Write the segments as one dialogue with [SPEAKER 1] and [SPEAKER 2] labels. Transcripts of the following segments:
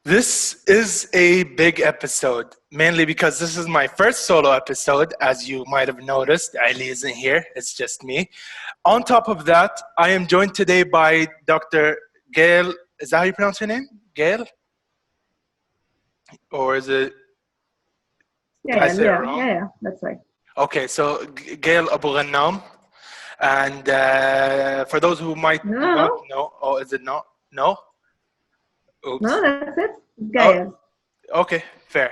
[SPEAKER 1] This is a big episode, mainly because this is my first solo episode. As you might have noticed, Ali isn't here, it's just me. On top of that, I am joined today by Dr. Gayle. Is that how you pronounce your name? Gayle? Or is it? Did I say it wrong?
[SPEAKER 2] Yeah, that's right.
[SPEAKER 1] Okay, so Gaël Abou Ghannam. And for those who might not know, oh, is it not? No? Oops.
[SPEAKER 2] No, that's it. Gaël.
[SPEAKER 1] Oh, okay, fair.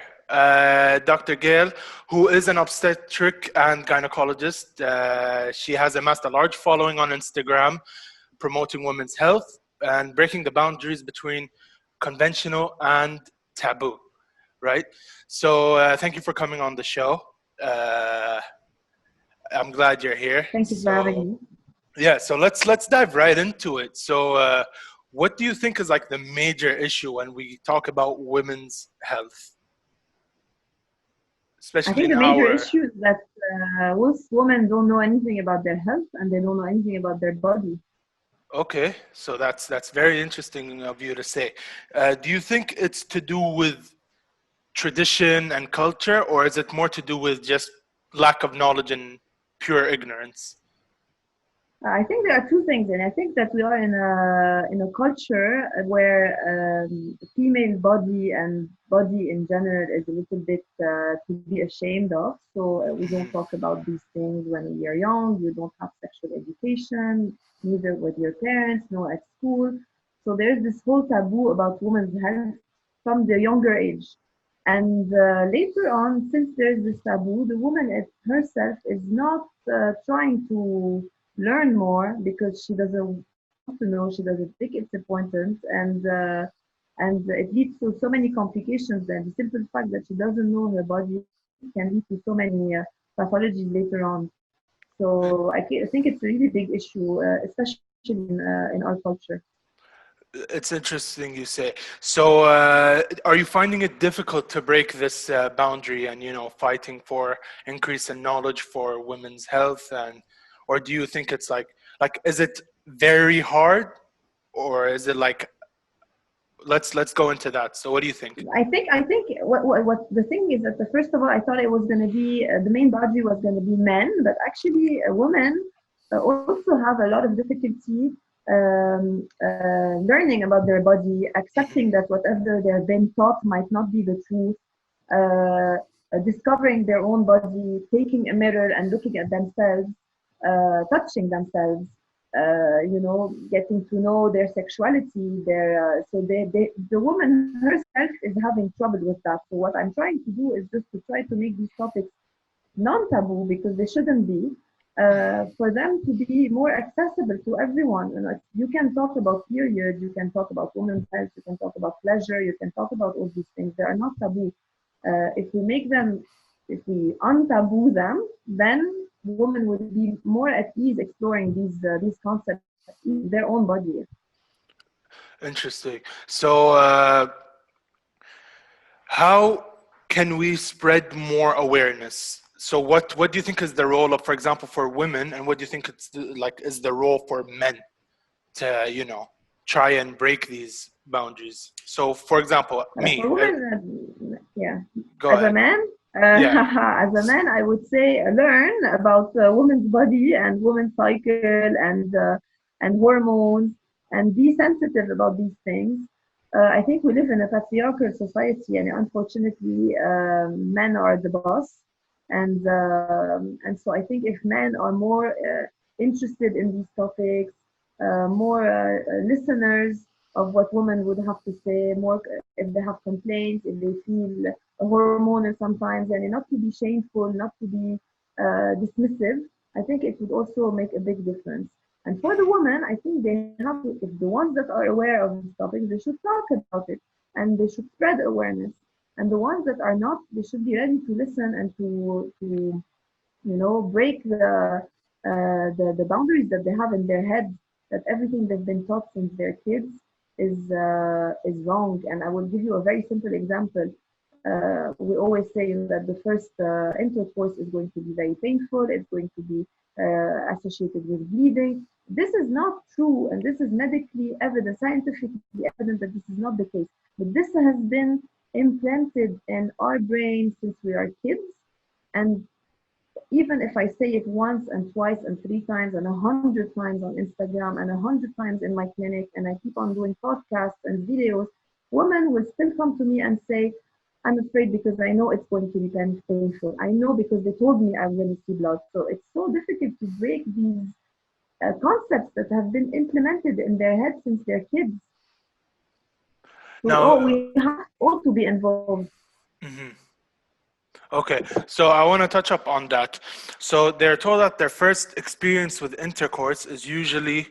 [SPEAKER 1] Dr. Gayle, who is an obstetric and gynecologist. She has amassed a large following on Instagram, promoting women's health and breaking the boundaries between conventional and taboo, right? So thank you for coming on the show. I'm glad you're here.
[SPEAKER 2] Thank you for having me.
[SPEAKER 1] Yeah, so let's dive right into it. So what do you think is like the major issue when we talk about women's health? Especially
[SPEAKER 2] I think the major issue is that most women don't know anything about their health and they don't know anything about their body.
[SPEAKER 1] Okay, so that's very interesting of you to say. Do you think it's to do with tradition and culture, or is it more to do with just lack of knowledge and pure ignorance?
[SPEAKER 2] I think there are two things, and I think that we are in a culture where female body and body in general is a little bit to be ashamed of. So we don't talk about these things when we are young. You don't have sexual education, neither with your parents, nor at school. So there's this whole taboo about women's health from the younger age. And later on, since there's this taboo, the woman herself is not trying to learn more because she doesn't want to know, she doesn't think it's important, and it leads to so many complications. Then the simple fact that she doesn't know her body can lead to so many pathologies later on. So I think it's a really big issue, especially in our culture.
[SPEAKER 1] It's interesting you say. So are you finding it difficult to break this boundary and, fighting for increase in knowledge for women's health? And or do you think it's like is it very hard, or is it like let's go into that. So what do you think?
[SPEAKER 2] I think what the thing is that first of all, I thought it was going to be the main body was going to be men, but actually women also have a lot of difficulty learning about their body, accepting that whatever they've been taught might not be the truth, discovering their own body, taking a mirror and looking at themselves, touching themselves, getting to know their sexuality, the woman herself is having trouble with that. So what I'm trying to do is just to try to make these topics non-taboo, because they shouldn't be, for them to be more accessible to everyone. You can talk about periods, you can talk about women's health, you can talk about pleasure, you can talk about all these things. They are not taboo. If we untaboo them, then women would be more at ease exploring these concepts in their own body.
[SPEAKER 1] Interesting. So how can we spread more awareness? So what do you think is the role of, for example, for women, and what do you think is the role for men to try and break these boundaries? So for example, me.
[SPEAKER 2] For women,
[SPEAKER 1] Go
[SPEAKER 2] as
[SPEAKER 1] ahead.
[SPEAKER 2] a man. As a man, I would say learn about women's body and women's cycle and hormones, and be sensitive about these things. I think we live in a patriarchal society, and unfortunately, men are the boss. And so I think if men are more interested in these topics, more listeners of what women would have to say, more if they have complaints, if they feel hormonal sometimes, and not to be shameful, not to be dismissive, I think it would also make a big difference. And for the women, I think they have to, if the ones that are aware of these topics, they should talk about it and they should spread awareness. And the ones that are not, they should be ready to listen and to break the boundaries that they have in their heads, that everything they've been taught since they're kids is wrong. And I will give you a very simple example. We always say that the first intercourse is going to be very painful. It's going to be associated with bleeding. This is not true, and this is medically evident, scientifically evident that this is not the case. But this has been implanted in our brain since we are kids, and even if I say it once and twice and three times and 100 times on Instagram and 100 times in my clinic, and I keep on doing podcasts and videos, women will still come to me and say, I'm afraid because I know it's going to be painful. I know because they told me I'm going to see blood. So it's so difficult to break these concepts that have been implemented in their head since they're kids. So
[SPEAKER 1] Now,
[SPEAKER 2] we have all to be involved.
[SPEAKER 1] mhm. Okay, so I want to touch up on that. So they're told that their first experience with intercourse is usually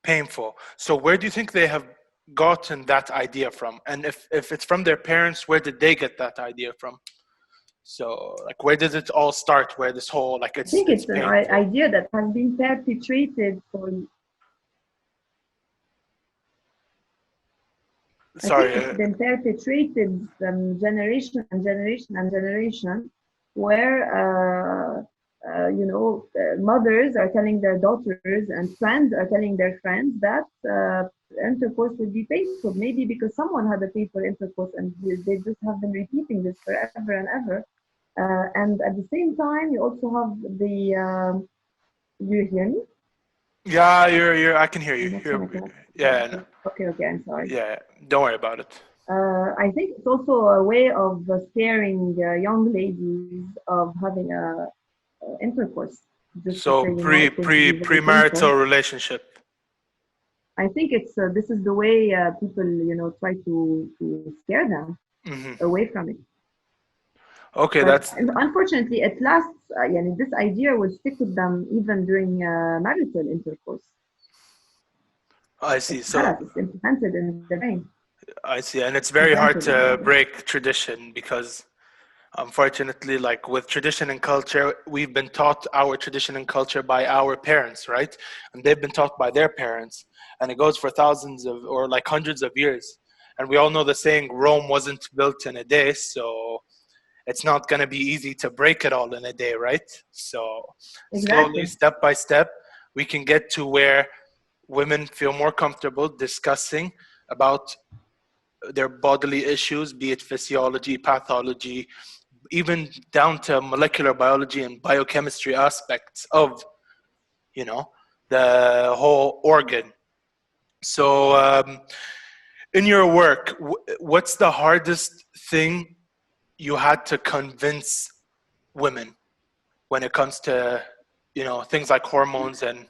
[SPEAKER 1] painful. So where do you think they have gotten that idea from? And if it's from their parents, where did they get that idea from? So like, where did it all start? Where this whole like
[SPEAKER 2] I think
[SPEAKER 1] it's
[SPEAKER 2] it's an
[SPEAKER 1] painful?
[SPEAKER 2] idea that has been perpetrated for I think
[SPEAKER 1] Sorry.
[SPEAKER 2] it's been perpetrated from generation and generation and generation, where mothers are telling their daughters and friends are telling their friends that intercourse will be painful. Maybe because someone had a painful intercourse, and they just have been repeating this forever and ever. And at the same time, you also have the. Do you hear me?
[SPEAKER 1] Yeah, you're. I can hear you.
[SPEAKER 2] Next one, I
[SPEAKER 1] You're.
[SPEAKER 2] cannot.
[SPEAKER 1] Yeah, no,
[SPEAKER 2] Okay, I'm sorry.
[SPEAKER 1] yeah. Don't worry about it.
[SPEAKER 2] I think it's also a way of scaring young ladies of having a intercourse, just to
[SPEAKER 1] So
[SPEAKER 2] say, it's going to be very painful.
[SPEAKER 1] premarital relationship.
[SPEAKER 2] I think it's this is the way people, try to scare them
[SPEAKER 1] Hmm.
[SPEAKER 2] away from it.
[SPEAKER 1] Okay,
[SPEAKER 2] But
[SPEAKER 1] that's.
[SPEAKER 2] unfortunately, it lasts. This idea will stick with them even during marital intercourse.
[SPEAKER 1] I see.
[SPEAKER 2] It's
[SPEAKER 1] So
[SPEAKER 2] it's implanted in the brain.
[SPEAKER 1] I see, and it's very hard
[SPEAKER 2] Implanted in the
[SPEAKER 1] to
[SPEAKER 2] brain.
[SPEAKER 1] break tradition because unfortunately, like with tradition and culture, we've been taught our tradition and culture by our parents, right? And they've been taught by their parents. And it goes for thousands of, or like hundreds of years. And we all know the saying, Rome wasn't built in a day. So it's not going to be easy to break it all in a day, right? So slowly,
[SPEAKER 2] Exactly.
[SPEAKER 1] step by step, we can get to where women feel more comfortable discussing about their bodily issues, be it physiology, pathology, even down to molecular biology and biochemistry aspects of, you know, the whole organ. So in your work, what's the hardest thing you had to convince women when it comes to, things like hormones and.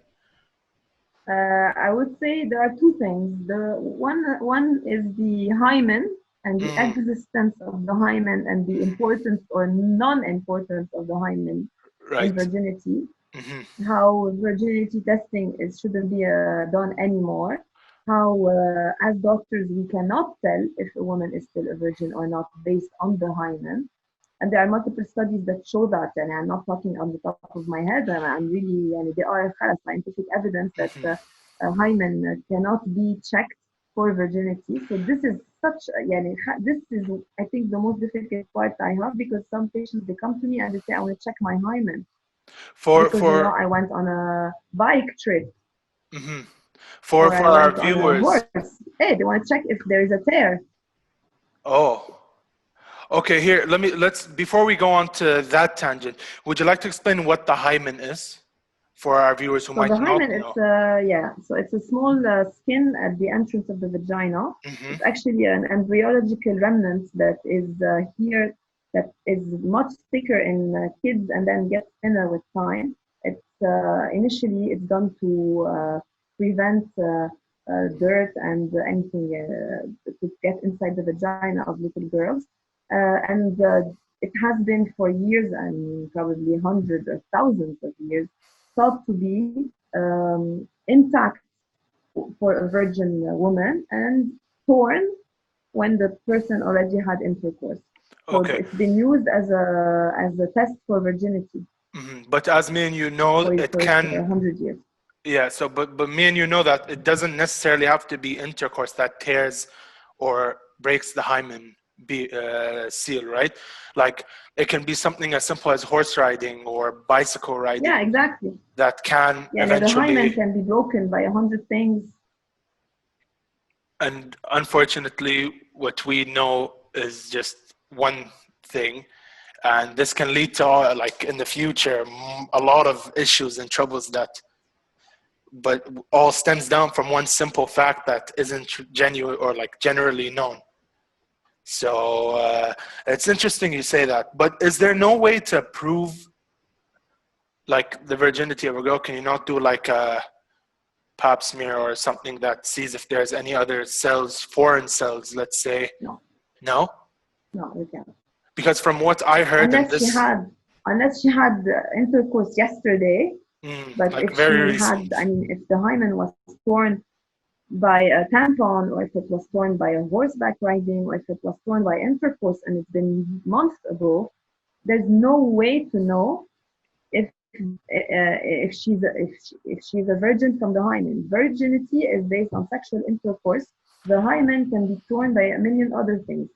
[SPEAKER 2] I would say there are two things. The one is the hymen and the
[SPEAKER 1] Mhm,
[SPEAKER 2] existence of the hymen and the importance or non-importance of the hymen in
[SPEAKER 1] right.
[SPEAKER 2] virginity.
[SPEAKER 1] Hmm.
[SPEAKER 2] How virginity testing shouldn't be done anymore. How, as doctors, we cannot tell if a woman is still a virgin or not based on the hymen. And there are multiple studies that show that, and I'm not talking on the top of my head. I'm really, and there are scientific evidence that
[SPEAKER 1] Hmm.
[SPEAKER 2] hymen cannot be checked for virginity. So this is such, this is, I think, the most difficult part I have, because some patients, they come to me and they say, I want to check my hymen
[SPEAKER 1] For
[SPEAKER 2] because,
[SPEAKER 1] for
[SPEAKER 2] I went on a bike trip
[SPEAKER 1] hmm
[SPEAKER 2] or
[SPEAKER 1] for
[SPEAKER 2] I
[SPEAKER 1] our
[SPEAKER 2] went on a
[SPEAKER 1] viewers.
[SPEAKER 2] horse. Hey, they want to check if there is a tear.
[SPEAKER 1] Oh, okay. Here, let's before we go on to that tangent, would you like to explain what the hymen is for our viewers who
[SPEAKER 2] So the
[SPEAKER 1] might not
[SPEAKER 2] hymen,
[SPEAKER 1] know?
[SPEAKER 2] so it's a small skin at the entrance of the vagina.
[SPEAKER 1] Hmm.
[SPEAKER 2] It's actually an embryological remnant that is here, that is much thicker in kids and then gets thinner with time. It's initially it's done to prevent dirt and anything to get inside the vagina of little girls, and it has been for years, and probably hundreds or thousands of years, thought to be intact for a virgin woman and torn when the person already had intercourse. So
[SPEAKER 1] Okay.
[SPEAKER 2] it's been used as a test for virginity
[SPEAKER 1] But as me and you know,
[SPEAKER 2] for
[SPEAKER 1] it
[SPEAKER 2] for
[SPEAKER 1] can.
[SPEAKER 2] 100 years.
[SPEAKER 1] Yeah. So, but me and you know that it doesn't necessarily have to be intercourse that tears or breaks the hymen. seal, right? Like it can be something as simple as horse riding or bicycle riding.
[SPEAKER 2] Yeah, exactly.
[SPEAKER 1] That can
[SPEAKER 2] The hymen
[SPEAKER 1] eventually,
[SPEAKER 2] can be broken by 100 things.
[SPEAKER 1] and unfortunately, what we know is just one thing, and this can lead to like in the future a lot of issues and troubles that, but all stems down from one simple fact that isn't genuine or like generally known. So it's interesting you say that, but is there no way to prove like the virginity of a girl? Can you not do like a pap smear or something that sees if there's any other cells, foreign cells, let's say?
[SPEAKER 2] No.
[SPEAKER 1] No?
[SPEAKER 2] No, we can't.
[SPEAKER 1] Because from what I heard
[SPEAKER 2] unless she had intercourse yesterday, but
[SPEAKER 1] like
[SPEAKER 2] if
[SPEAKER 1] very
[SPEAKER 2] she had,
[SPEAKER 1] recent.
[SPEAKER 2] I mean, if the hymen was torn by a tampon, or if it was torn by a horseback riding, or if it was torn by intercourse and it's been months ago, there's no way to know if she's a virgin from the hymen. Virginity is based on sexual intercourse. The hymen can be torn by a million other things.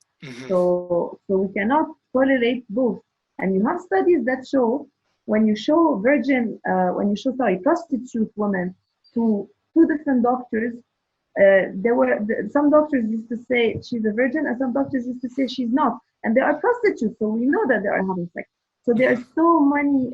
[SPEAKER 2] So we cannot correlate both. And you have studies that show when you show prostitute women to two different doctors, some doctors used to say she's a virgin, and some doctors used to say she's not. And they are prostitutes, so we know that they are having sex. So there are so many.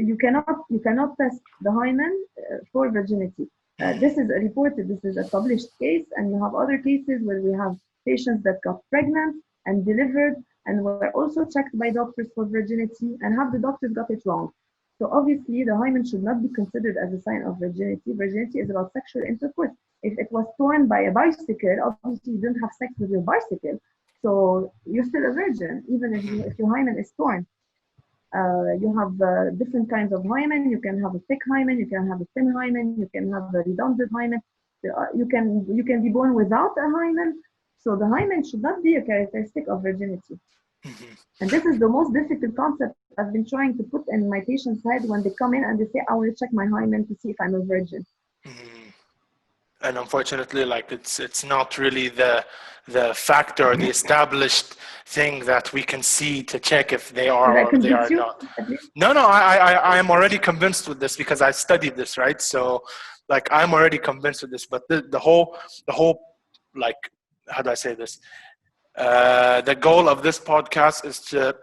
[SPEAKER 2] You cannot test the hymen for virginity. This is reported. This is a published case, and you have other cases where we have patients that got pregnant and delivered and were also checked by doctors for virginity, and half the doctors got it wrong. So obviously, the hymen should not be considered as a sign of virginity. Virginity is about sexual intercourse. If it was torn by a bicycle, obviously you didn't have sex with your bicycle, so you're still a virgin, even if your hymen is torn. You have different kinds of hymen. You can have a thick hymen, you can have a thin hymen, you can have a redundant hymen. You can be born without a hymen. So the hymen should not be a characteristic of virginity. And this is the most difficult concept I've been trying to put in my patients' head when they come in and they say, I want to check my hymen to see if I'm a virgin.
[SPEAKER 1] And unfortunately, like it's not really the factor, the established thing that we can see to check if they are or they are not. No, I am already convinced with this because I studied this, right? So like I'm already convinced with this, but the whole like, how do I say this? The goal of this podcast is to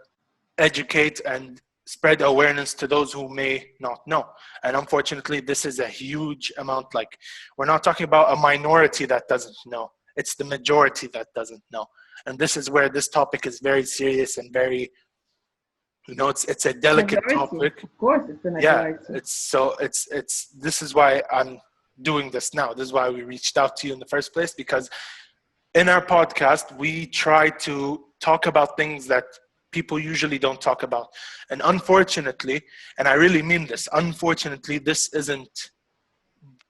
[SPEAKER 1] educate and spread awareness to those who may not know. And unfortunately, this is a huge amount. Like, we're not talking about a minority that doesn't know. It's the majority that doesn't know. And this is where this topic is very serious and very, it's a delicate topic.
[SPEAKER 2] Of course, it's a majority.
[SPEAKER 1] Yeah, this is why I'm doing this now. This is why we reached out to you in the first place, because in our podcast, we try to talk about things that people usually don't talk about. And unfortunately, and I really mean this, unfortunately, this isn't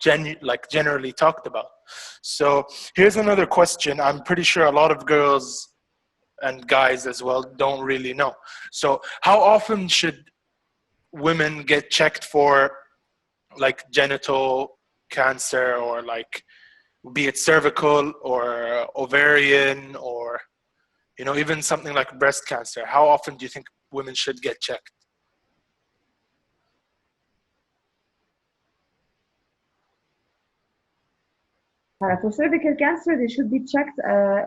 [SPEAKER 1] generally talked about. So here's another question. I'm pretty sure a lot of girls and guys as well don't really know. So how often should women get checked for like genital cancer, or like, be it cervical or ovarian, or even something like breast cancer? How often do you think women should get checked?
[SPEAKER 2] For cervical cancer, they should be checked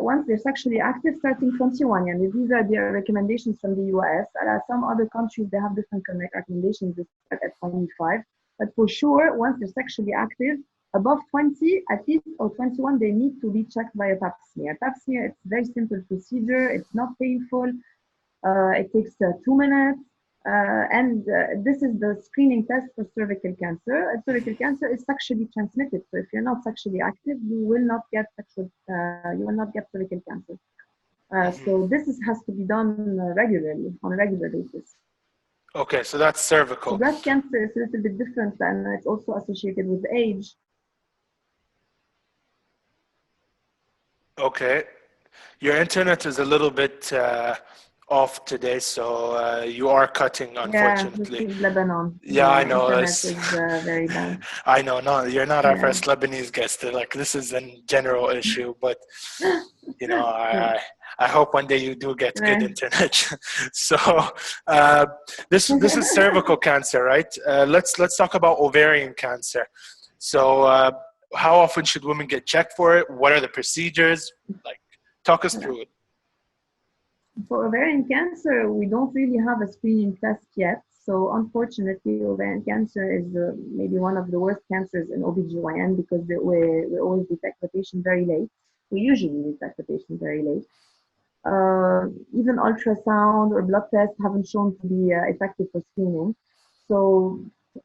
[SPEAKER 2] once they're sexually active, starting 21. And these are their recommendations from the US. Some other countries, they have different recommendations. They start at 25. But for sure, once they're sexually active, above 20 at least, or 21, they need to be checked by a pap smear. Pap smear, it's a very simple procedure. It's not painful. It takes 2 minutes. And this is the screening test for cervical cancer. Cervical cancer is sexually transmitted. So if you're not sexually active, you will not get cervical cancer. So this has to be done regularly, on a regular basis.
[SPEAKER 1] Okay, so that's cervical.
[SPEAKER 2] So breast cancer is a little bit different, and it's also associated with age.
[SPEAKER 1] Okay, your internet is a little bit off today, so you are cutting, unfortunately.
[SPEAKER 2] Yeah, this is Lebanon.
[SPEAKER 1] Yeah, I know.
[SPEAKER 2] Internet is very bad.
[SPEAKER 1] I know. No, you're not our first Lebanese guest. Like, this is a general issue, but you know,
[SPEAKER 2] Yeah.
[SPEAKER 1] I hope one day you do get good
[SPEAKER 2] Right.
[SPEAKER 1] internet. So this is cervical cancer, right? Let's talk about ovarian cancer. So how often should women get checked for it? What are the procedures? Like, talk us
[SPEAKER 2] Yeah.
[SPEAKER 1] through it.
[SPEAKER 2] For ovarian cancer, we don't really have a screening test yet. So unfortunately, ovarian cancer is maybe one of the worst cancers in OBGYN because we always detect the patient very late. We usually detect the patient very late. Even ultrasound or blood tests haven't shown to be effective for screening. So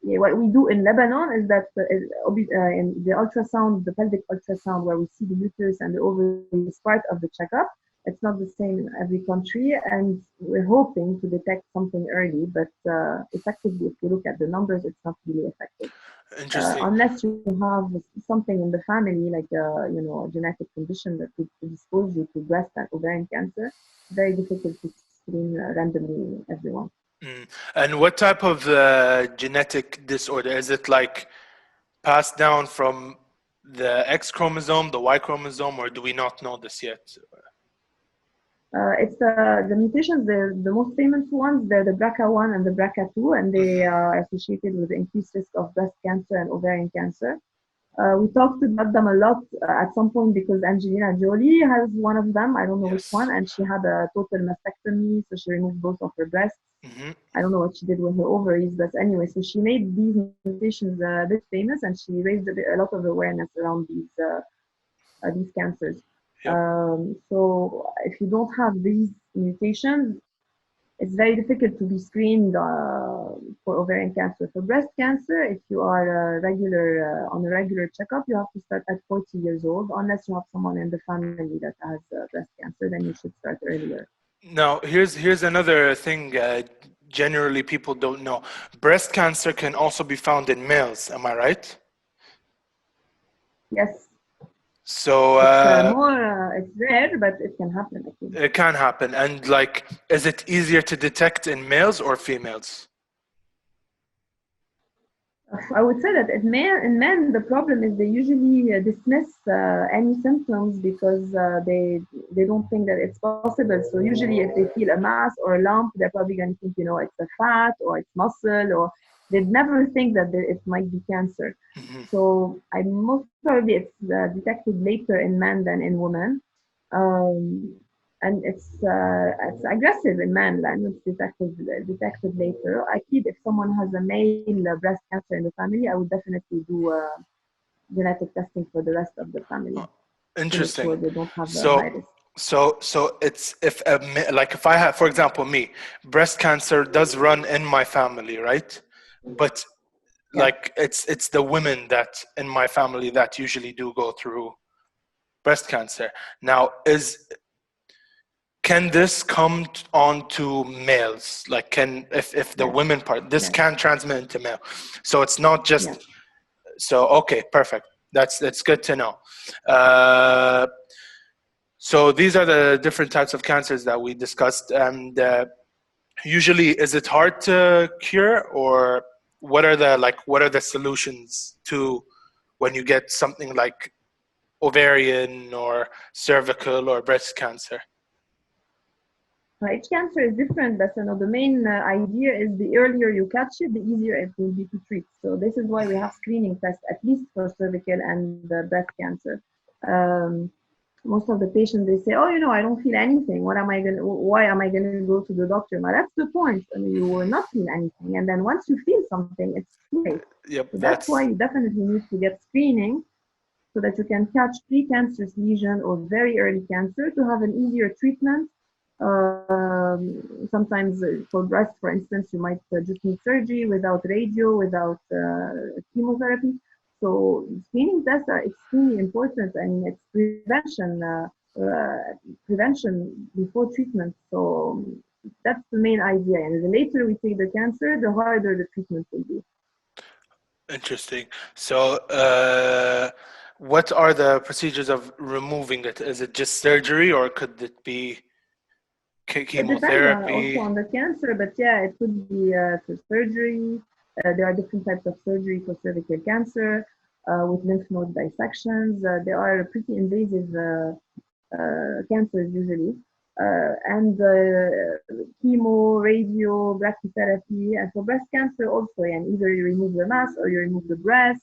[SPEAKER 2] yeah, what we do in Lebanon is that in the ultrasound, the pelvic ultrasound, where we see the uterus and the ovary is part of the checkup. It's not the same in every country, and we're hoping to detect something early. But effectively, if you look at the numbers, it's not really effective
[SPEAKER 1] Interesting.
[SPEAKER 2] unless you have something in the family, like a genetic condition that could dispose you to breast and ovarian cancer. Very difficult to screen randomly everyone.
[SPEAKER 1] Mm. And what type of genetic disorder is it? Like passed down from the X chromosome, the Y chromosome, or do we not know this yet?
[SPEAKER 2] It's the mutations, the most famous ones, they're the BRCA1 and the BRCA2, and they
[SPEAKER 1] Hmm.
[SPEAKER 2] are associated with increased risk of breast cancer and ovarian cancer. We talked about them a lot at some point because Angelina Jolie has one of them. I don't know which one,
[SPEAKER 1] Yes.
[SPEAKER 2] and she had a total mastectomy, so she removed both of her breasts.
[SPEAKER 1] Hmm.
[SPEAKER 2] I don't know what she did with her ovaries, but anyway, so she made these mutations a bit famous, and she raised a lot of awareness around these cancers.
[SPEAKER 1] Yep.
[SPEAKER 2] So if you don't have these mutations, it's very difficult to be screened for ovarian cancer. For breast cancer, if you are on a regular checkup, you have to start at 40 years old. Unless you have someone in the family that has breast cancer, then you should start earlier.
[SPEAKER 1] Now, here's another thing. Generally, people don't know. Breast cancer can also be found in males. Am I right?
[SPEAKER 2] Yes,
[SPEAKER 1] So
[SPEAKER 2] it's rare, but it can happen, I think.
[SPEAKER 1] it can happen. And like, is it easier to detect in males or females?
[SPEAKER 2] I would say that in men, the problem is they usually dismiss any symptoms because they don't think that it's possible. So usually, if they feel a mass or a lump, they're probably going to think, it's a fat or it's muscle, or they'd never think that it might be cancer.
[SPEAKER 1] Hmm.
[SPEAKER 2] So I most probably it's detected later in men than in women. Um, and it's aggressive in men and it's detected later. I keep if someone has a male breast cancer in the family, I would definitely do genetic testing for the rest of the family to make
[SPEAKER 1] Interesting.
[SPEAKER 2] sure they don't have a high
[SPEAKER 1] So,
[SPEAKER 2] risk.
[SPEAKER 1] so it's like if I have, for example, me, breast cancer does run in my family, right? But
[SPEAKER 2] Yeah.
[SPEAKER 1] like it's the women that in my family that usually do go through breast cancer. Now, is can this come on to males? Like, can if the
[SPEAKER 2] Yes.
[SPEAKER 1] women part, this
[SPEAKER 2] Yes.
[SPEAKER 1] can transmit into male. So it's not
[SPEAKER 2] Yes.
[SPEAKER 1] just so okay, perfect. That's good to know. Uh, so these are the different types of cancers that we discussed, and usually, is it hard to cure, or what are the solutions to when you get something like ovarian or cervical or breast cancer?
[SPEAKER 2] Each cancer is different, but the main idea is the earlier you catch it, the easier it will be to treat. So this is why we have screening tests, at least for cervical and breast cancer. Um, Most of the patients they say, "Oh, I don't feel anything. What am I gonna? Why am I gonna go to the doctor?" Now that's the point. I mean, you will not feel anything, and then once you feel something, it's too late.
[SPEAKER 1] Yep,
[SPEAKER 2] So that's why
[SPEAKER 1] that's
[SPEAKER 2] you definitely need to get screening so that you can catch precancerous lesion or very early cancer to have an easier treatment. Sometimes for breast, for instance, you might just need surgery without radio, without chemotherapy. So screening tests are extremely important. I mean, it's prevention before treatment. So that's the main idea. And the later we take the cancer, the harder the treatment will be.
[SPEAKER 1] interesting. So, what are the procedures of removing it? Is it just surgery, or could it be
[SPEAKER 2] It depends also
[SPEAKER 1] chemotherapy?
[SPEAKER 2] on the cancer, but yeah, it could be for surgery. There are different types of surgery for cervical cancer with lymph node dissections. They are pretty invasive cancers usually, and chemo, radio, brachytherapy, and for breast cancer also, and either you remove the mass or you remove the breast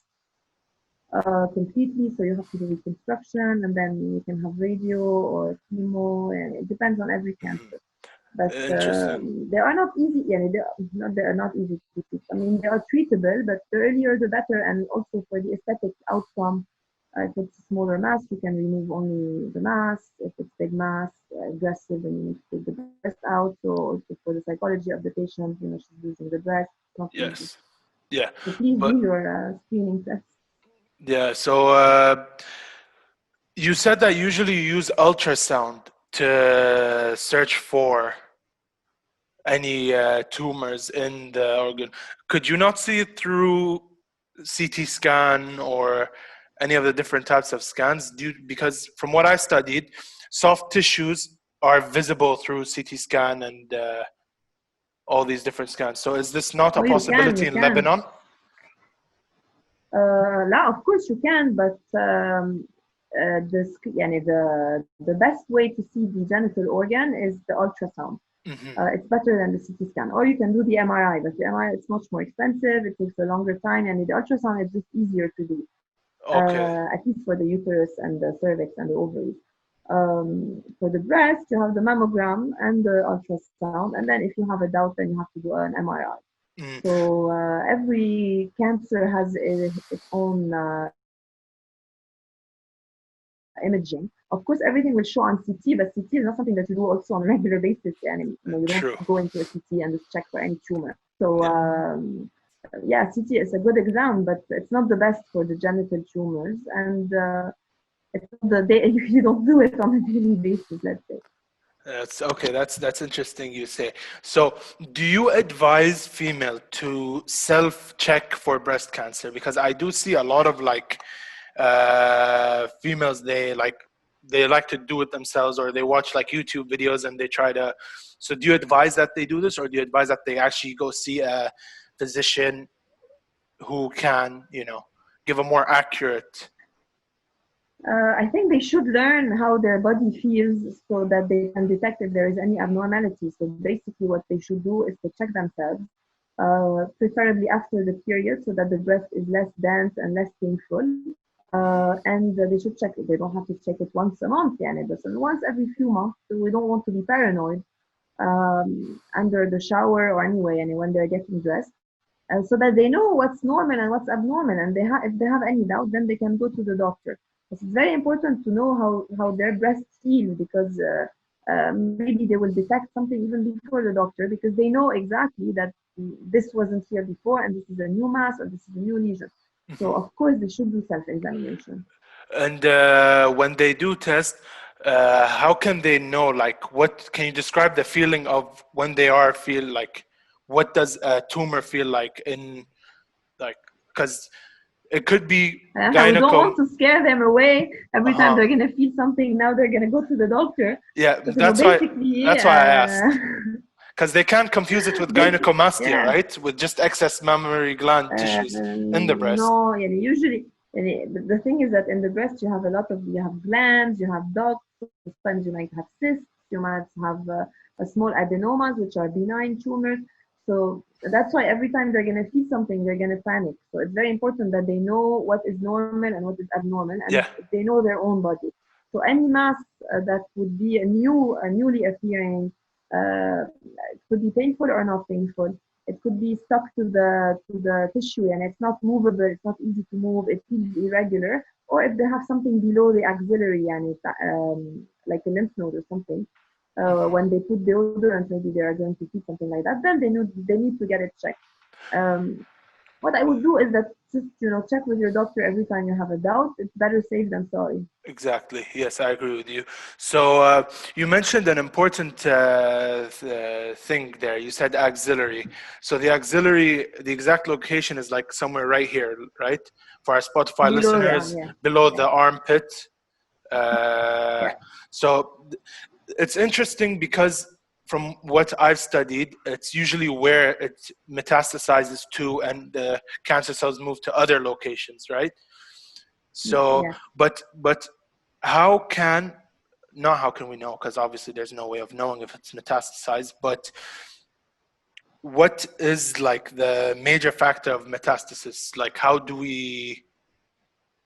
[SPEAKER 2] completely, so you have to do reconstruction, and then you can have radio or chemo, and it depends on every cancer. But
[SPEAKER 1] Interesting.
[SPEAKER 2] they are not easy. Yeah, they are not easy to treat. I mean, they are treatable, but the earlier the better. And also for the aesthetic outcome, if it's a smaller mass, you can remove only the mass. If it's big mass, aggressive, then you need to take the breast out. So also for the psychology of the patient, she's losing the breast. It's not easy.
[SPEAKER 1] Yes. Yeah.
[SPEAKER 2] So please
[SPEAKER 1] But
[SPEAKER 2] do your screening tests.
[SPEAKER 1] yeah, so you said that usually you use ultrasound to search for any tumors in the organ. Could you not see it through CT scan or any of the different types of scans? Because from what I studied, soft tissues are visible through CT scan and all these different scans. So is this not a
[SPEAKER 2] Oh,
[SPEAKER 1] possibility
[SPEAKER 2] you
[SPEAKER 1] in
[SPEAKER 2] can.
[SPEAKER 1] Lebanon?
[SPEAKER 2] Of course you can, but the best way to see the genital organ is the ultrasound. It's better than the CT scan, or you can do the MRI, but the MRI it's much more expensive. It takes a longer time, and the ultrasound is just easier to do,
[SPEAKER 1] Okay.
[SPEAKER 2] at least for the uterus and the cervix and the ovaries. For the breast, you have the mammogram and the ultrasound, and then if you have a doubt, then you have to do an MRI.
[SPEAKER 1] Mm,
[SPEAKER 2] So every cancer has its own imaging. Of course, everything will show on CT, but CT is not something that you do also on a regular basis. And you don't
[SPEAKER 1] true.
[SPEAKER 2] go into a CT and just check for any tumor. So
[SPEAKER 1] Yeah.
[SPEAKER 2] yeah, CT is a good exam, but it's not the best for the genital tumors, and it's not the day you don't do it on a daily basis. Let's say.
[SPEAKER 1] That's okay. That's interesting. You say. So, do you advise female to self-check for breast cancer? Because I do see a lot of females. They like to do it themselves, or they watch like YouTube videos and they try to. So, do you advise that they do this, or do you advise that they actually go see a physician who can, give a more accurate?
[SPEAKER 2] I think they should learn how their body feels so that they can detect if there is any abnormality. So basically, what they should do is to check themselves, preferably after the period, so that the breast is less dense and less painful. And they should check it. They don't have to check it once a month, yeah, and it doesn't once every few months. So we don't want to be paranoid under the shower or anyway, and when they're getting dressed. So that they know what's normal and what's abnormal, and if they have any doubt, then they can go to the doctor. It's very important to know how their breasts feel, because maybe they will detect something even before the doctor, because they know exactly that this wasn't here before, and this is a new mass or this is a new lesion. So of course they should do self-examination.
[SPEAKER 1] And when they do test, how can they know? Like, what can you describe the feeling of when they feel like? What does a tumor feel like in like? Because it could be
[SPEAKER 2] We don't
[SPEAKER 1] gyneco.
[SPEAKER 2] want to scare them away every time
[SPEAKER 1] Uh-huh.
[SPEAKER 2] they're gonna feel something. Now they're gonna go to the doctor.
[SPEAKER 1] Yeah,
[SPEAKER 2] But
[SPEAKER 1] that's why.
[SPEAKER 2] basically,
[SPEAKER 1] That's why I asked. Because they can't confuse it with gynecomastia,
[SPEAKER 2] yeah.
[SPEAKER 1] right? With just excess mammary gland tissues in the breast.
[SPEAKER 2] No, yeah, usually the thing is that in the breast you have glands, you have ducts. Sometimes you might have cysts, you might have a small adenomas, which are benign tumors. So that's why every time they're gonna feel something, they're gonna panic. So it's very important that they know what is normal and what is abnormal, and
[SPEAKER 1] Yeah.
[SPEAKER 2] they know their own body. So any mass that would be a newly appearing, it could be painful or not painful. It could be stuck to the tissue and it's not movable. It's not easy to move. It feels irregular. Or if they have something below the axillary and it's like a lymph node or something, when they put deodorant, maybe they are going to see something like that. Then they need to get it checked. Um, what I would do is that just check with your doctor every time you have a doubt. It's better safe than sorry.
[SPEAKER 1] Exactly. Yes, I agree with you. So you mentioned an important thing there. You said axillary. So the exact location is like somewhere right here, right? For our Spotify
[SPEAKER 2] Below the arm,
[SPEAKER 1] listeners,
[SPEAKER 2] yeah,
[SPEAKER 1] below
[SPEAKER 2] yeah,
[SPEAKER 1] the armpit. Uh,
[SPEAKER 2] yeah.
[SPEAKER 1] so it's interesting because from what I've studied, it's usually where it metastasizes to and the cancer cells move to other locations, right? So,
[SPEAKER 2] Yes.
[SPEAKER 1] but how can not how can we know, because obviously there's no way of knowing if it's metastasized, but what is like the major factor of metastasis? Like, how do we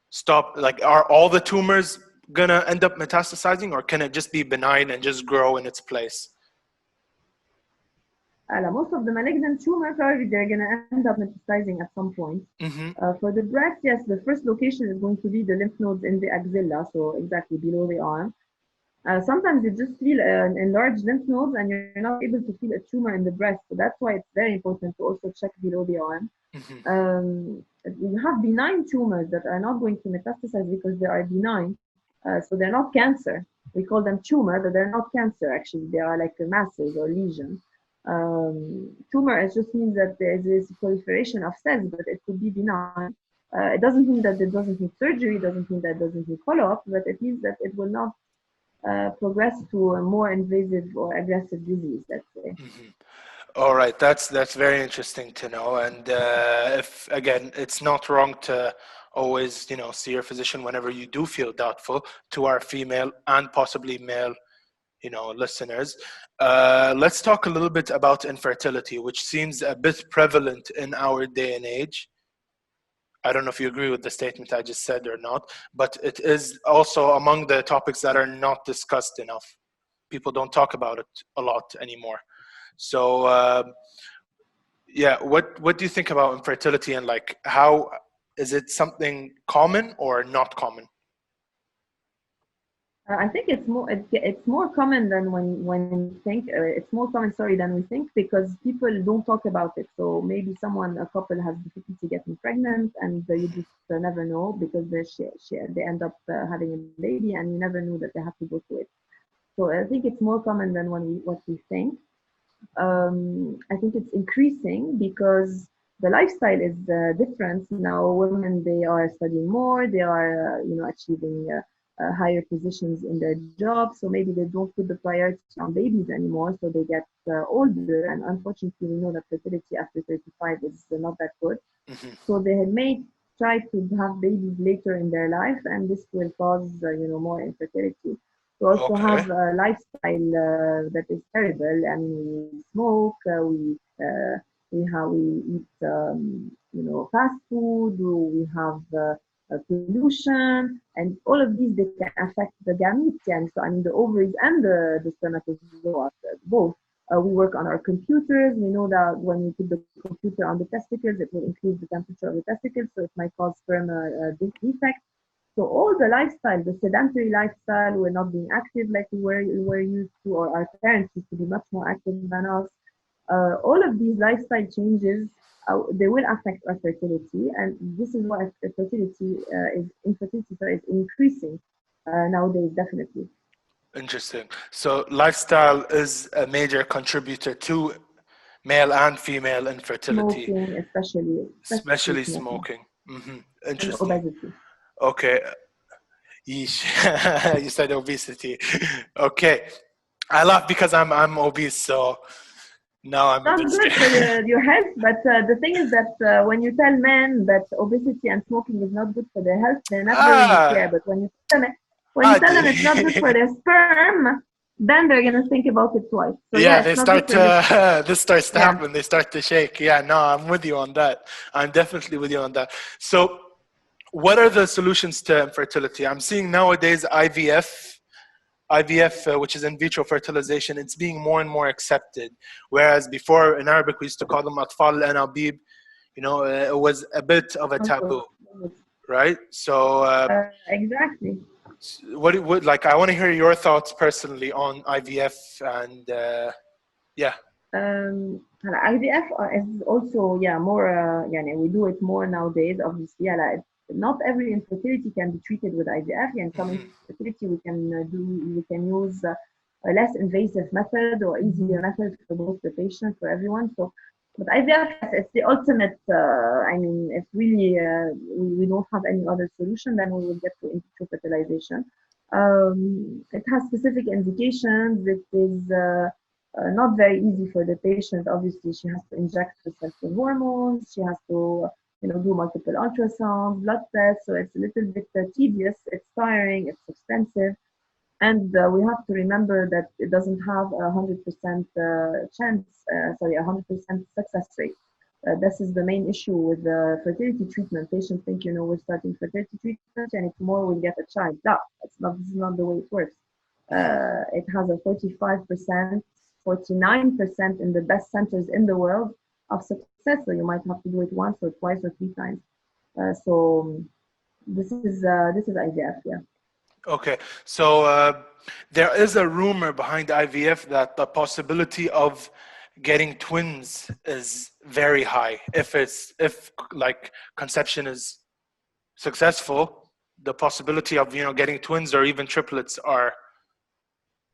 [SPEAKER 1] stop, like, are all the tumors gonna end up metastasizing, or can it just be benign and just grow in its place?
[SPEAKER 2] Most of the malignant tumor, probably they're going to end up metastasizing at some point.
[SPEAKER 1] Mm-hmm.
[SPEAKER 2] For the breast, yes, the first location is going to be the lymph nodes in the axilla, so exactly below the arm. Sometimes you just feel enlarged lymph nodes and you're not able to feel a tumor in the breast. So that's why it's very important to also check below the arm.
[SPEAKER 1] Mm-hmm.
[SPEAKER 2] You have benign tumors that are not going to metastasize because they are benign. So they're not cancer. We call them tumor, but they're not cancer actually. They are like masses or lesions. Tumor, it just means that there is proliferation of cells, but it could be benign. It doesn't mean that it doesn't need surgery, it doesn't mean that it doesn't need follow-up, but it means that it will not progress to a more invasive or aggressive disease, let's say.
[SPEAKER 1] Mm-hmm. All right, that's very interesting to know. And if again, it's not wrong to always, see your physician whenever you do feel doubtful. To our female and possibly male, listeners, let's talk a little bit about infertility, which seems a bit prevalent in our day and age. I don't know if you agree with the statement I just said or not, but it is also among the topics that are not discussed enough. People don't talk about it a lot anymore. So, yeah, what do you think about infertility, and like, how is it something common or not common?
[SPEAKER 2] I think it's more common than when we think. It's more common, sorry, than we think because people don't talk about it. So maybe a couple has difficulty getting pregnant, and you just never know because they end up having a baby, and you never know that they have to go through it. So I think it's more common than what we think. I think it's increasing because the lifestyle is different now. Women, they are studying more, they are achieving higher positions in their jobs, so maybe they don't put the priority on babies anymore, so they get older, and unfortunately we know that fertility after 35 is not that good.
[SPEAKER 1] Mm-hmm.
[SPEAKER 2] So they may try to have babies later in their life, and this will cause more infertility. We also
[SPEAKER 1] Okay.
[SPEAKER 2] have a lifestyle that is terrible. I mean, we smoke, we eat fast food, we have pollution, and all of these they can affect the gametes. And so I mean the ovaries and the spermatozoa both. We work on our computers. We know that when we put the computer on the testicles, it will increase the temperature of the testicles, so it might cause sperm defect. So all the lifestyle, the sedentary lifestyle, we're not being active like we were used to, or our parents used to be much more active than us. All of these lifestyle changes, they will affect our fertility, and this is why infertility is increasing nowadays, definitely.
[SPEAKER 1] Interesting. So lifestyle is a major contributor to male and female infertility,
[SPEAKER 2] Smoking, especially
[SPEAKER 1] especially
[SPEAKER 2] smoking
[SPEAKER 1] smoking. Mm-hmm.
[SPEAKER 2] and
[SPEAKER 1] Interesting.
[SPEAKER 2] obesity.
[SPEAKER 1] Okay. Yeesh. You said obesity. Okay. I laugh because I'm obese, so now I'm a
[SPEAKER 2] Not
[SPEAKER 1] bit
[SPEAKER 2] good for
[SPEAKER 1] scared.
[SPEAKER 2] your health, but the thing is that when you tell men that obesity and smoking is not good for their health, they never really care.
[SPEAKER 1] Ah,
[SPEAKER 2] But when you tell them it's not good
[SPEAKER 1] Adi.
[SPEAKER 2] for their sperm, then they're gonna think about it twice. So yeah,
[SPEAKER 1] Yeah,
[SPEAKER 2] it's
[SPEAKER 1] they
[SPEAKER 2] not good
[SPEAKER 1] start
[SPEAKER 2] for your
[SPEAKER 1] to, this starts to
[SPEAKER 2] yeah.
[SPEAKER 1] happen. They start to shake. Yeah, no, I'm with you on that. I'm definitely with you on that. So, what are the solutions to infertility? I'm seeing nowadays IVF, which is in vitro fertilization, it's being more and more accepted. Whereas before in Arabic, we used to call them atfal al-anabib. It was a bit of a taboo, right? So,
[SPEAKER 2] Exactly.
[SPEAKER 1] like, I want to hear your thoughts personally on IVF and, yeah.
[SPEAKER 2] IVF is also more we do it more nowadays obviously like, not every infertility can be treated with IVF and some
[SPEAKER 1] Mhm.
[SPEAKER 2] infertility we can use a less invasive method or easier method for both the patient for everyone. So but IVF, yes, it's the ultimate. I mean, if really we don't have any other solution, then we will get to in vitro fertilization. It has specific indications. It is not very easy for the patient. Obviously, she has to inject herself with hormones. She has to, do multiple ultrasounds, blood tests. So it's a little bit tedious. It's tiring. It's expensive. And we have to remember that it doesn't have 100% sorry, 100% success rate. This is the main issue with the fertility treatment. Patients think, we're starting fertility treatment and tomorrow we'll get a child. No, this is not the way it works. It has a 45%, 49% in the best centers in the world of success. So you might have to do it once or twice or three times. So this is IVF, yeah.
[SPEAKER 1] Okay, so there is a rumor behind IVF that the possibility of getting twins is very high. If like conception is successful, the possibility of getting twins or even triplets are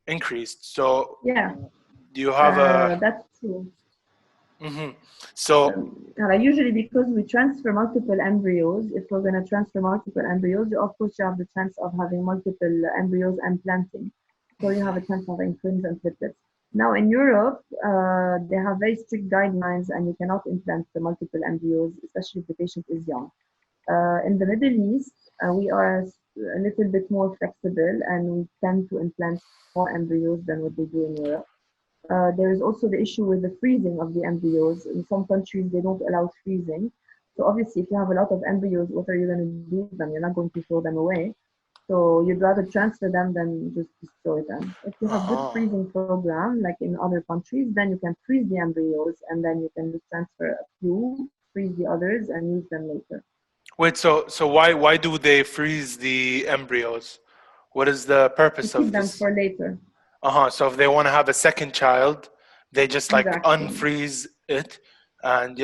[SPEAKER 1] increased. So
[SPEAKER 2] Yeah,
[SPEAKER 1] do you have a?
[SPEAKER 2] that's true.
[SPEAKER 1] Hmm. So
[SPEAKER 2] Usually because we transfer multiple embryos, if we're going to transfer multiple embryos, of course you have the chance of having multiple embryos and planting. So you have a chance of having twins and triplets. Now in Europe, they have very strict guidelines and you cannot implant the multiple embryos, especially if the patient is young. In the Middle East, we are a little bit more flexible and we tend to implant more embryos than what they do in Europe. There is also the issue with the freezing of the embryos. In some countries, they don't allow freezing. So obviously, if you have a lot of embryos, what are you going to do with them? You're not going to throw them away. So you'd rather transfer them than just destroy them. If you have good
[SPEAKER 1] uh-huh.
[SPEAKER 2] freezing program, like in other countries, then you can freeze the embryos and then you can just transfer a few, freeze the others, and use them later.
[SPEAKER 1] Wait, so why do they freeze the embryos? What is the
[SPEAKER 2] To
[SPEAKER 1] purpose
[SPEAKER 2] keep
[SPEAKER 1] of
[SPEAKER 2] them
[SPEAKER 1] this?
[SPEAKER 2] for later.
[SPEAKER 1] Uh-huh. So if they want to have a second child, they just like
[SPEAKER 2] Exactly.
[SPEAKER 1] unfreeze it and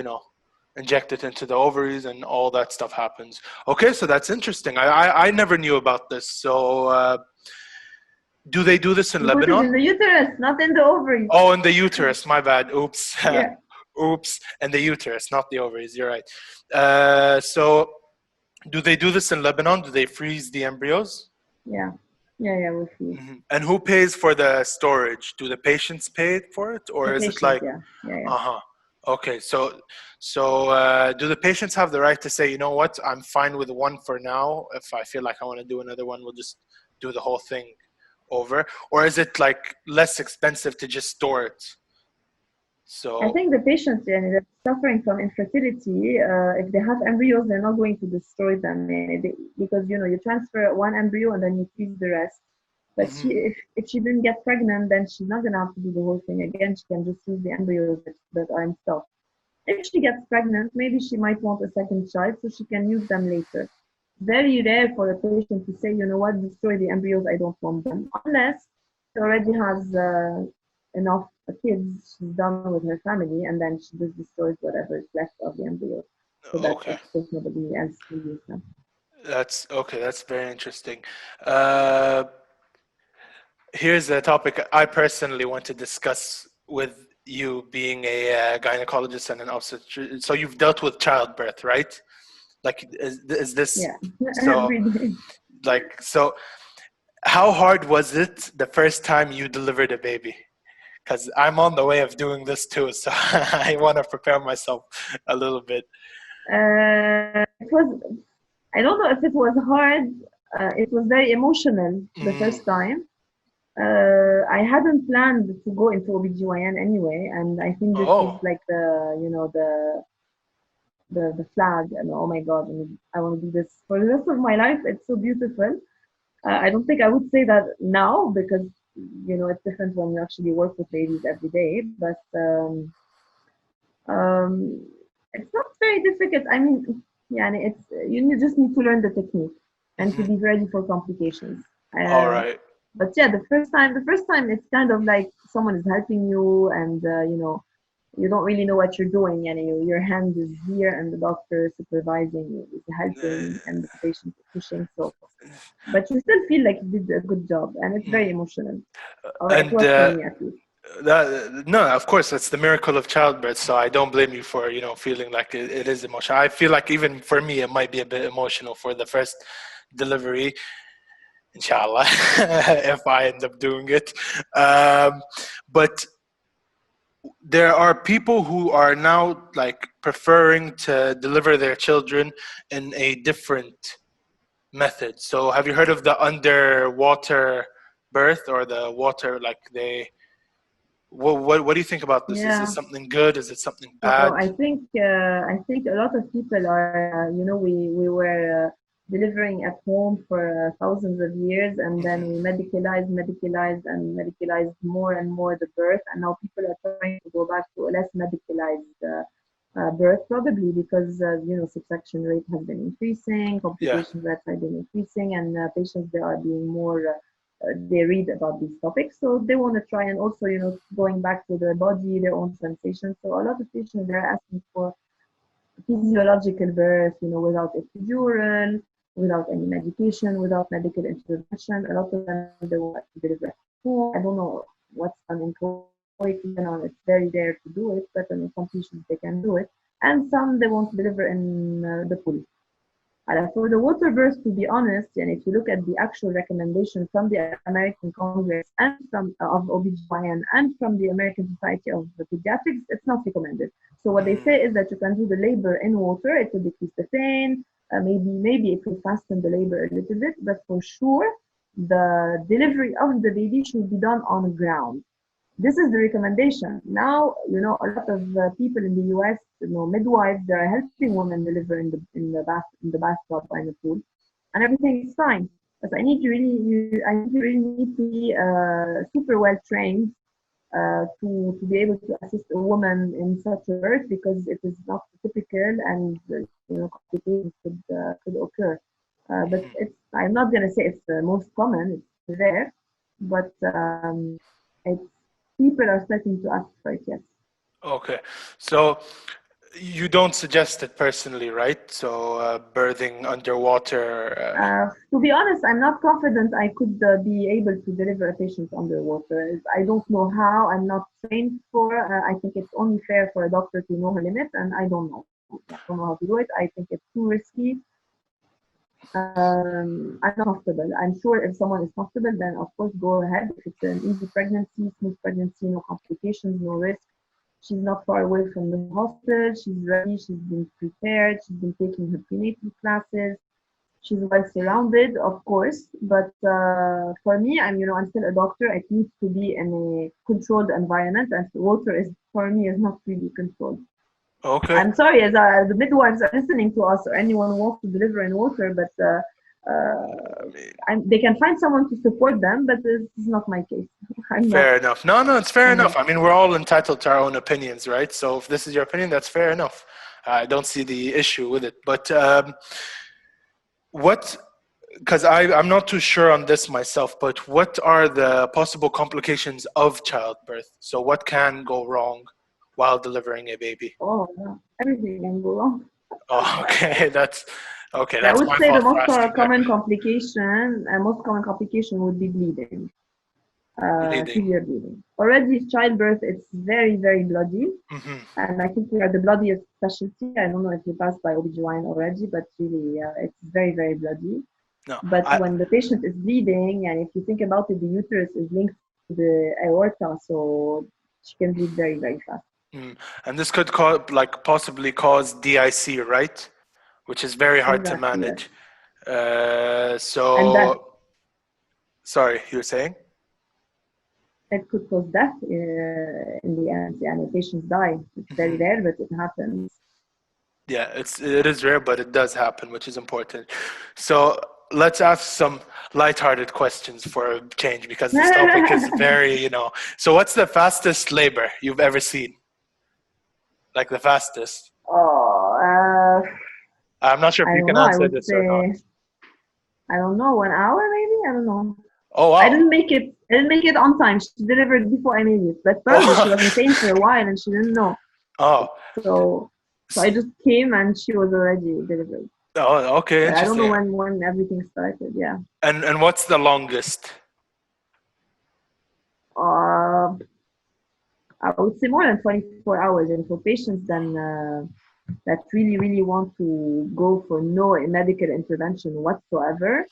[SPEAKER 1] inject it into the ovaries and all that stuff happens. Okay, so that's interesting. I never knew about this. So do they do this in
[SPEAKER 2] You put it in
[SPEAKER 1] Lebanon?
[SPEAKER 2] the uterus, not in the ovaries.
[SPEAKER 1] Oh, in the uterus. My bad. Oops.
[SPEAKER 2] Yeah,
[SPEAKER 1] Oops. And the uterus, not the ovaries. You're right. So do they do this in Lebanon? Do they freeze the embryos?
[SPEAKER 2] yeah, yeah, we freeze.
[SPEAKER 1] And who pays for the storage? Do the patients pay for it, or
[SPEAKER 2] The
[SPEAKER 1] is it
[SPEAKER 2] patient,
[SPEAKER 1] like,
[SPEAKER 2] yeah.
[SPEAKER 1] uh-huh? Okay, so do the patients have the right to say, you know what, I'm fine with one for now. If I feel like I want to do another one, we'll just do the whole thing over, or is it like less expensive to just store it?
[SPEAKER 2] I
[SPEAKER 1] So,
[SPEAKER 2] think the patients that suffering from infertility, if they have embryos, they're not going to destroy them because you transfer one embryo and then you freeze the rest. But
[SPEAKER 1] mhm.
[SPEAKER 2] if she didn't get pregnant, then she's not gonna have to do the whole thing again. She can just use the embryos that are in stock. If she gets pregnant, maybe she might want a second child, so she can use them later. Very rare for a patient to say, you know what, destroy the embryos, I don't want them, unless she already has enough kids, she's done with her family, and then she just destroys whatever is left of the embryos, so that
[SPEAKER 1] Okay,
[SPEAKER 2] of course nobody else will use them.
[SPEAKER 1] that's okay. That's very interesting. Uh, Here's a topic I personally want to discuss with you, being a gynecologist and an obstetrician. So you've dealt with childbirth, right? Like, is this
[SPEAKER 2] Yeah,
[SPEAKER 1] so?
[SPEAKER 2] every day.
[SPEAKER 1] So, how hard was it the first time you delivered a baby? Because I'm on the way of doing this too, so I want to prepare myself a little bit.
[SPEAKER 2] It was, I don't know if it was hard. It was very emotional the
[SPEAKER 1] Mm.
[SPEAKER 2] first time. I hadn't planned to go into OBGYN anyway, and I think this was
[SPEAKER 1] Oh,
[SPEAKER 2] like the flag, and oh my God, I want to do this for the rest of my life. It's so beautiful. I don't think I would say that now because it's different when you actually work with babies every day, but um, it's not very difficult. I mean, yeah, it's you just need to learn the technique and to
[SPEAKER 1] hmm.
[SPEAKER 2] be ready for complications.
[SPEAKER 1] All
[SPEAKER 2] Uh,
[SPEAKER 1] right.
[SPEAKER 2] but yeah, the first time it's kind of like someone is helping you, and you don't really know what you're doing, and your hand is here, and the doctor is supervising is helping, and the patient is pushing. So, but you still feel like you did a good job, and it's very
[SPEAKER 1] Mm.
[SPEAKER 2] emotional. Or it
[SPEAKER 1] And
[SPEAKER 2] was for me at least.
[SPEAKER 1] no, of course, it's the miracle of childbirth. So I don't blame you for feeling like it is emotional. I feel like even for me, it might be a bit emotional for the first delivery. Inshallah, if I end up doing it. But there are people who are now like preferring to deliver their children in a different method. So have you heard of the underwater birth or the water, like they, what do you think about this? Is this
[SPEAKER 2] Yeah.
[SPEAKER 1] something good? Is it something
[SPEAKER 2] So
[SPEAKER 1] bad?
[SPEAKER 2] I think a lot of people are we were delivering at home for thousands of years, and then
[SPEAKER 1] Hmm.
[SPEAKER 2] we medicalized more and more the birth, and now people are trying to go back to a less medicalized birth, probably because C-section rate has been increasing,
[SPEAKER 1] Yeah.
[SPEAKER 2] complication rates have been increasing, and patients they are being more they read about these topics, so they want to try, and also going back to their body, their own sensations. So a lot of patients they're asking for physiological birth, without epidural, without any medication, without medical intervention. A lot of them they want to deliver at home. I don't know what's done in Kuwait, it's very rare to do it, but in some patients they can do it, and some they want to deliver in the pool. For the water birth, to be honest, and if you look at the actual recommendation from the American Congress and from of OBGYN and from the American Society of Pediatrics, it's not recommended. So what they
[SPEAKER 1] Mm.
[SPEAKER 2] say is that you can do the labor in water. It will decrease the pain. Maybe it will fasten the labor a little bit, but for sure, the delivery of the baby should be done on ground. This is the recommendation. Now, a lot of people in the US, midwives, they are helping women deliver in the bathtub or in the pool, and everything is fine. But I think you really need to be super well trained to be able to assist a woman in such a birth, because it is not typical, and complications could occur. But
[SPEAKER 1] Mhm.
[SPEAKER 2] I'm not going to say it's the most common, it's rare, but it's people are starting to ask for it, yes.
[SPEAKER 1] Okay. So you don't suggest it personally, right? So birthing underwater.
[SPEAKER 2] To be honest, I'm not confident I could be able to deliver a patient underwater. I don't know how. I'm not trained for. I think it's only fair for a doctor to know her limits, and I don't know. I don't know how to do it. I think it's too risky. I'm not comfortable. I'm sure if someone is comfortable, then of course go ahead. If it's an easy pregnancy, smooth pregnancy, no complications, no risk. She's not far away from the hospital. She's ready. She's been prepared. She's been taking her prenatal classes. She's well surrounded, of course. But for me, I'm still a doctor. It needs to be in a controlled environment, and water is for me is not really controlled.
[SPEAKER 1] Okay.
[SPEAKER 2] I'm sorry, as the midwives are listening to us, or anyone who wants to deliver in water, but
[SPEAKER 1] I mean,
[SPEAKER 2] they can find someone to support them. But this is not my case. I'm not.
[SPEAKER 1] fair enough. No, no, it's fair
[SPEAKER 2] I'm
[SPEAKER 1] enough.
[SPEAKER 2] not.
[SPEAKER 1] I mean, we're all entitled to our own opinions, right? So if this is your opinion, that's fair enough. I don't see the issue with it. But what, because I'm not too sure on this myself, but what are the possible complications of childbirth? So what can go wrong while delivering a baby?
[SPEAKER 2] Oh, yeah. Everything can go wrong.
[SPEAKER 1] Oh, okay, that's okay.
[SPEAKER 2] I
[SPEAKER 1] That's
[SPEAKER 2] would
[SPEAKER 1] my
[SPEAKER 2] say the
[SPEAKER 1] fault for
[SPEAKER 2] most
[SPEAKER 1] asking that.
[SPEAKER 2] most common complication would be bleeding,
[SPEAKER 1] Bleeding.
[SPEAKER 2] severe bleeding. Already childbirth, it's very, very bloody.
[SPEAKER 1] Hmm.
[SPEAKER 2] And I think we are the bloodiest specialty. I don't know if you passed by OBGYN already, but really, it's very, very bloody.
[SPEAKER 1] No,
[SPEAKER 2] But
[SPEAKER 1] I.
[SPEAKER 2] when the patient is bleeding, and if you think about it, the uterus is linked to the aorta, so she can bleed very, very fast.
[SPEAKER 1] Mm. And this could cause, like, possibly cause DIC, right? Which is very hard to
[SPEAKER 2] Exactly, yes.
[SPEAKER 1] manage.
[SPEAKER 2] And that
[SPEAKER 1] Sorry, you were saying?
[SPEAKER 2] it could cause death in the end. Yeah, and the patients die. It's very
[SPEAKER 1] Hmm.
[SPEAKER 2] rare, but it happens.
[SPEAKER 1] Yeah, it is rare, but it does happen, which is important. So let's ask some lighthearted questions for a change because this topic is very, So what's the fastest labor you've ever seen? Like the fastest?
[SPEAKER 2] Oh,
[SPEAKER 1] I'm not sure if
[SPEAKER 2] I
[SPEAKER 1] you
[SPEAKER 2] don't
[SPEAKER 1] can
[SPEAKER 2] know. I
[SPEAKER 1] answer
[SPEAKER 2] would
[SPEAKER 1] this or not.
[SPEAKER 2] say I don't know, 1 hour maybe. I don't know.
[SPEAKER 1] Oh
[SPEAKER 2] I
[SPEAKER 1] wow.
[SPEAKER 2] didn't make it. I didn't make it on time. She delivered before I made it, but probably she
[SPEAKER 1] Oh,
[SPEAKER 2] was in pain for a while and she didn't know.
[SPEAKER 1] oh,
[SPEAKER 2] So I just came and she was already delivered.
[SPEAKER 1] oh, okay,
[SPEAKER 2] But I don't know
[SPEAKER 1] interesting.
[SPEAKER 2] when everything started. Yeah.
[SPEAKER 1] And what's the longest?
[SPEAKER 2] Uh, I would say more than 24 hours. And for patients then that really want to go for no medical intervention whatsoever,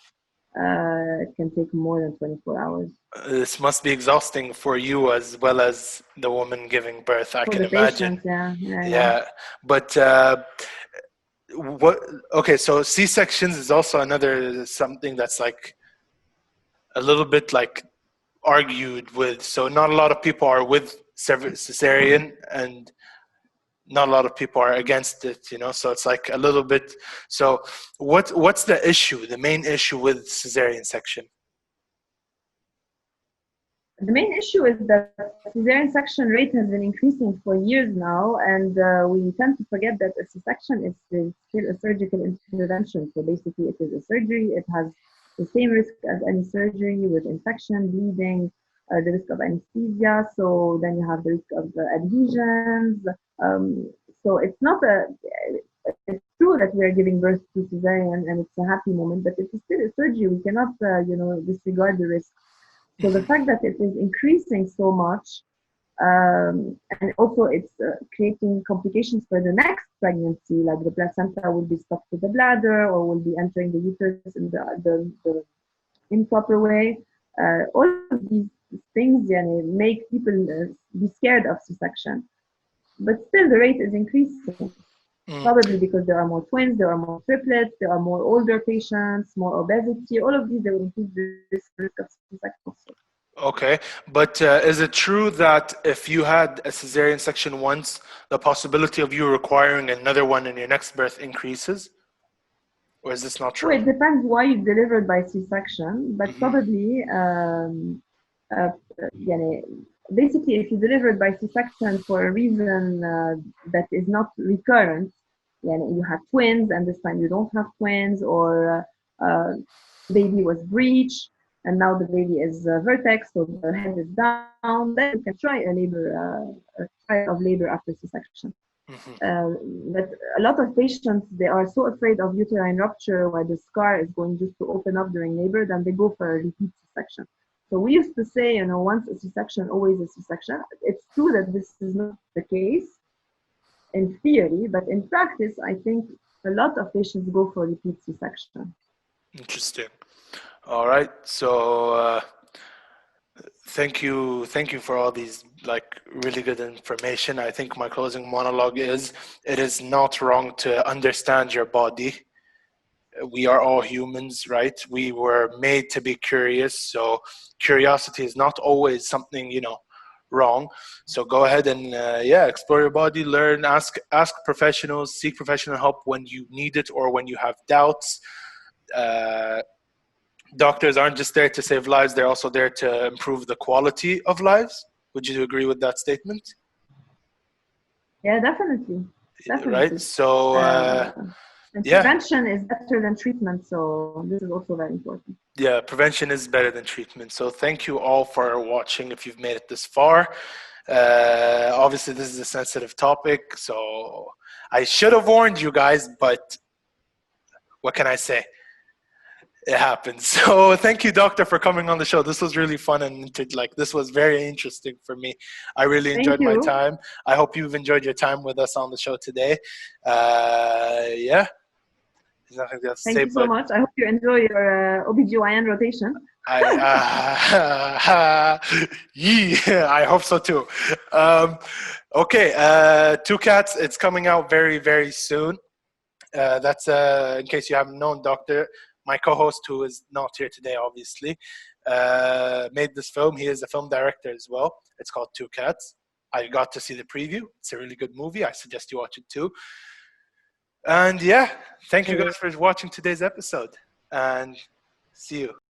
[SPEAKER 2] it can take more than 24 hours.
[SPEAKER 1] This must be exhausting for you as well as the woman giving birth, I
[SPEAKER 2] For
[SPEAKER 1] can
[SPEAKER 2] the
[SPEAKER 1] imagine.
[SPEAKER 2] patient, yeah, yeah, yeah.
[SPEAKER 1] Yeah, but what? Okay, so C sections is also another something that's like a little bit like argued with. So not a lot of people are with cesarean, and not a lot of people are against it, you know. So it's like a little bit. So what's the issue, the main issue with cesarean section?
[SPEAKER 2] The main issue is that cesarean section rate has been increasing for years now, and we tend to forget that a C-section is still a surgical intervention. So basically, it is a surgery. It has the same risk as any surgery with infection, bleeding, the risk of anesthesia. So then you have the risk of adhesions. So it's not a. It's true that we are giving birth to cesarean, and it's a happy moment, but it is still a surgery. We cannot, disregard the risk. So the fact that it is increasing so much, and also it's creating complications for the next pregnancy, like the placenta will be stuck to the bladder or will be entering the uterus in the improper way. All of these things make people be scared of C-section. But still, the rate is increasing. Probably because there are more twins, there are more triplets, there are more older patients, more obesity. All of these, they will increase the risk of C-section also.
[SPEAKER 1] Okay, but is it true that if you had a cesarean section once, the possibility of you requiring another one in your next birth increases? Or is this not true?
[SPEAKER 2] Well, it depends why you delivered by C-section, but probably, uh, basically, if you delivered by C-section for a reason that is not recurrent, you have twins and this time you don't have twins, or baby was breech and now the baby is vertex, so the head is down, then you can try a trial of labor after C-section. But a lot of patients, they are so afraid of uterine rupture where the scar is going just to open up during labor, then they go for a repeat C-section. So we used to say, once a C-section, always a C-section. It's true that this is not the case in theory, but in practice, I think a lot of patients go for repeat C-section.
[SPEAKER 1] Interesting. All right. So thank you for all these really good information. I think my closing monologue is, it is not wrong to understand your body. We are all humans, right? We were made to be curious, so curiosity is not always something wrong. So go ahead and explore your body, learn, ask professionals, seek professional help when you need it or when you have doubts. Doctors aren't just there to save lives, they're also there to improve the quality of lives. Would you agree with that statement?
[SPEAKER 2] Yeah, definitely.
[SPEAKER 1] Right. So
[SPEAKER 2] and prevention is better than treatment, so this is also very important.
[SPEAKER 1] Yeah, prevention is better than treatment. So thank you all for watching if you've made it this far. Obviously, this is a sensitive topic, so I should have warned you guys, but what can I say? It happens. So thank you, doctor, for coming on the show. This was really fun, and this was very interesting for me. I really enjoyed my time. I hope you've enjoyed your time with us on the show today. Yeah. There's nothing else to say.
[SPEAKER 2] Thank you so much. I hope you enjoy your OBGYN rotation.
[SPEAKER 1] Yeah, I hope so too. Okay, Two Cats, it's coming out very, very soon. That's in case you haven't known, Doctor. My co-host, who is not here today, obviously, made this film. He is a film director as well. It's called Two Cats. I got to see the preview. It's a really good movie. I suggest you watch it too. And yeah, thank you guys for watching today's episode. And see you.